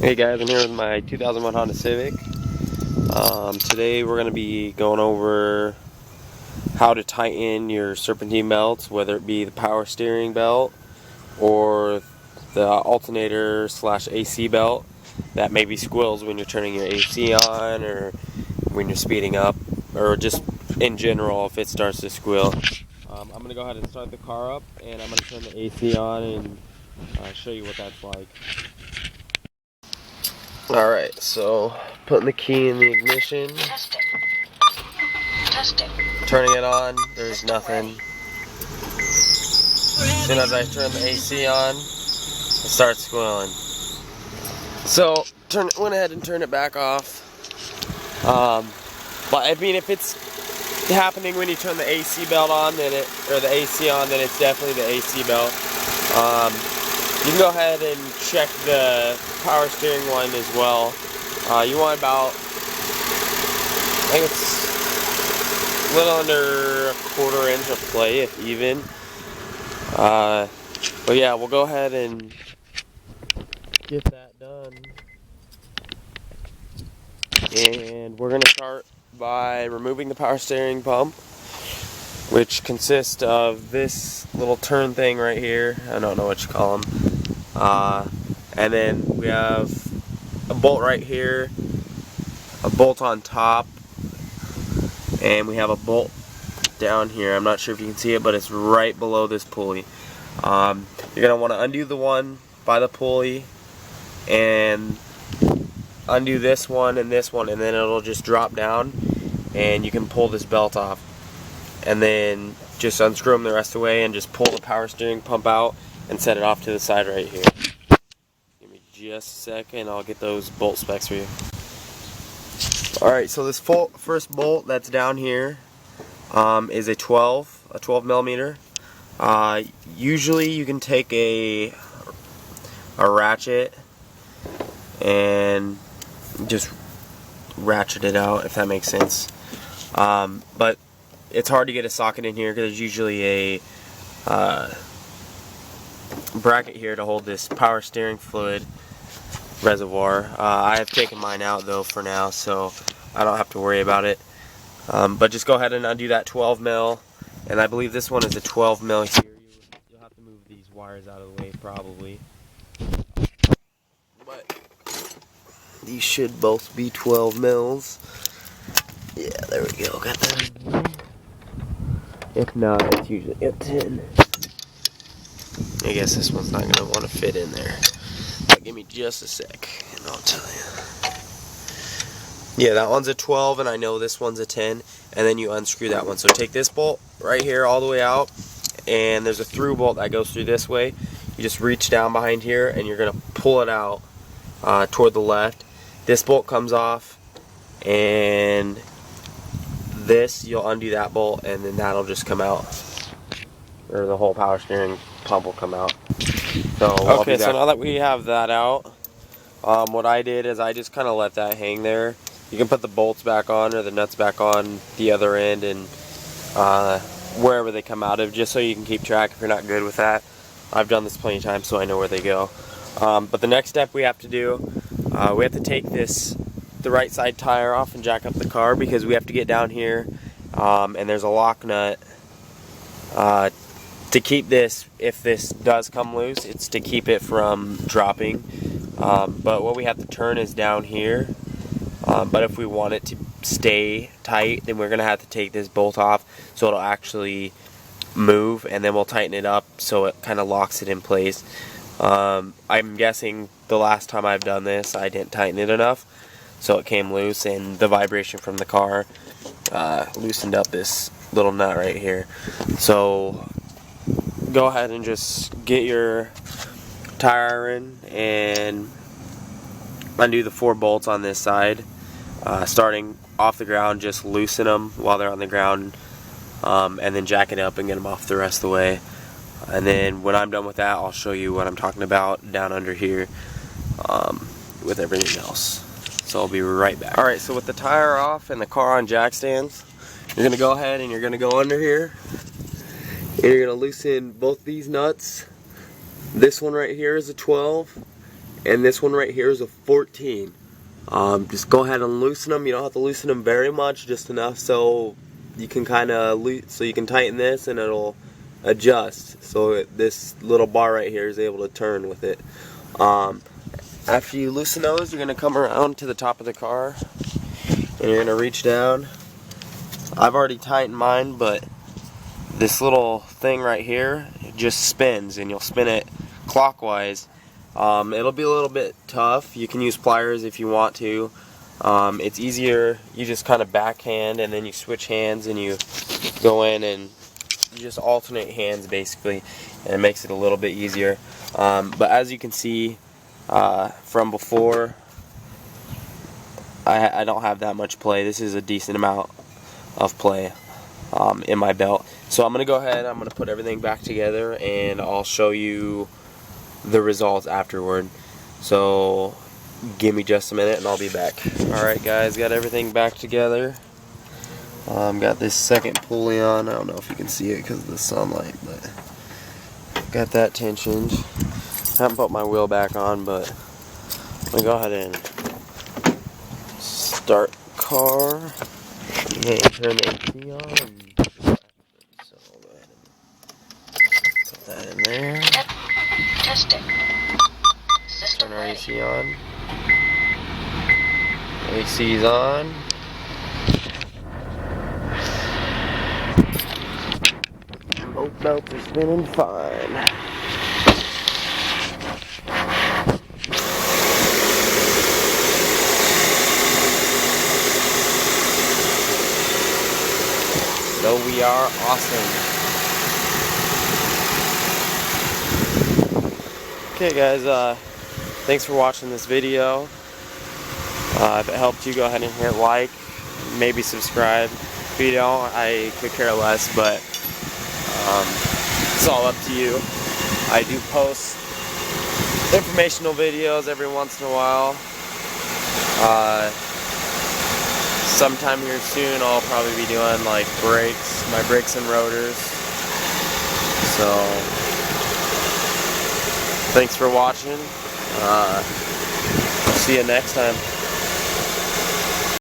Hey guys, I'm here with my 2001 Honda Civic. Today we're going to be going over how to tighten your serpentine belts, whether it be the power steering belt or the alternator slash AC belt that maybe squeals when you're turning your AC on or when you're speeding up, or just in general if it starts to squeal. I'm going to go ahead and start the car up, and I'm going to turn the AC on and show you what that's like. Alright, so putting the key in the ignition, turning it on, there's nothing. As soon as I turn the AC on, it starts squealing. So, went ahead and turned it back off. But I mean, if it's happening when you turn the AC belt on, then the AC on, then it's definitely the AC belt. You can go ahead and check the power steering one as well. You want about, I think it's a little under a quarter-inch of play, if even. But yeah, we'll go ahead and get that done. And we're going to start by removing the power steering pump, which consists of this little turn thing right here. I don't know what you call them. And then we have a bolt right here, a bolt on top, and we have a bolt down here. I'm not sure if you can see it, but it's right below this pulley. You're going to want to undo the one by the pulley and undo this one, and then it'll just drop down and you can pull this belt off. And then just unscrew them the rest of the way and just pull the power steering pump out and set it off to the side right here. Give me just a second, I'll get those bolt specs for you. Alright, so this first bolt that's down here is a 12 millimeter. Usually you can take a ratchet and just ratchet it out, if that makes sense. But it's hard to get a socket in here because there's usually a bracket here to hold this power steering fluid reservoir. I have taken mine out though for now, so I don't have to worry about it. But just go ahead and undo that 12 mil, and I believe this one is a 12 mil here. You'll have to move these wires out of the way probably, but these should both be 12 mils. Yeah, there we go, got that. If not, it's usually a 10. I guess this one's not going to want to fit in there. But give me just a sec, and I'll tell you. Yeah, that one's a 12, and I know this one's a 10, and then you unscrew that one. So take this bolt right here all the way out, and there's a through bolt that goes through this way. You just reach down behind here, and you're going to pull it out toward the left. This bolt comes off, and this, you'll undo that bolt, and then that'll just come out, or the whole power steering pump will come out. So okay, so now that we have that out, what I did is I just kind of let that hang there. You can put the bolts back on or the nuts back on the other end and wherever they come out of, just so you can keep track if you're not good with that. I've done this plenty of times, so I know where they go. But the next step we have to do, we have to take the right side tire off and jack up the car, because we have to get down here, and there's a lock nut to keep this. If this does come loose, it's to keep it from dropping. But what we have to turn is down here. But if we want it to stay tight, then we're going to have to take this bolt off so it'll actually move, and then we'll tighten it up so it kind of locks it in place. I'm guessing the last time I've done this, I didn't tighten it enough, so it came loose, and the vibration from the car loosened up this little nut right here. So go ahead and just get your tire iron and undo the 4 bolts on this side. Starting off the ground, just loosen them while they're on the ground, and then jack it up and get them off the rest of the way. And then when I'm done with that, I'll show you what I'm talking about down under here with everything else. So I'll be right back. Alright, so with the tire off and the car on jack stands, you're going to go ahead and you're going to go under here, and you're going to loosen both these nuts. This one right here is a 12, and this one right here is a 14. Just go ahead and loosen them. You don't have to loosen them very much, just enough so you can kind of tighten this and it'll adjust. So this little bar right here is able to turn with it. After you loosen those, you're going to come around to the top of the car and you're going to reach down. I've already tightened mine, but this little thing right here, it just spins, and you'll spin it clockwise. It'll be a little bit tough. You can use pliers if you want to. It's easier, you just kind of backhand and then you switch hands and you go in and you just alternate hands basically, and it makes it a little bit easier. But as you can see from before, I don't have that much play. This is a decent amount of play in my belt. So I'm going to go ahead, I'm going to put everything back together and I'll show you the results afterward. So give me just a minute and I'll be back. Alright guys, got everything back together. Got this second pulley on. I don't know if you can see it because of the sunlight, but got that tensioned. Haven't put my wheel back on, but I'm going to go ahead and start the car and turn the AC on. So I'll go ahead and put that in there. Testing. Turn our AC on. AC's on. Both belts are spinning fine. So we are awesome. Okay guys, thanks for watching this video. If it helped you, go ahead and hit like, maybe subscribe. If you don't, I could care less, but it's all up to you. I do post informational videos every once in a while. Sometime here soon I'll probably be doing like my brakes and rotors. So thanks for watching. See you next time.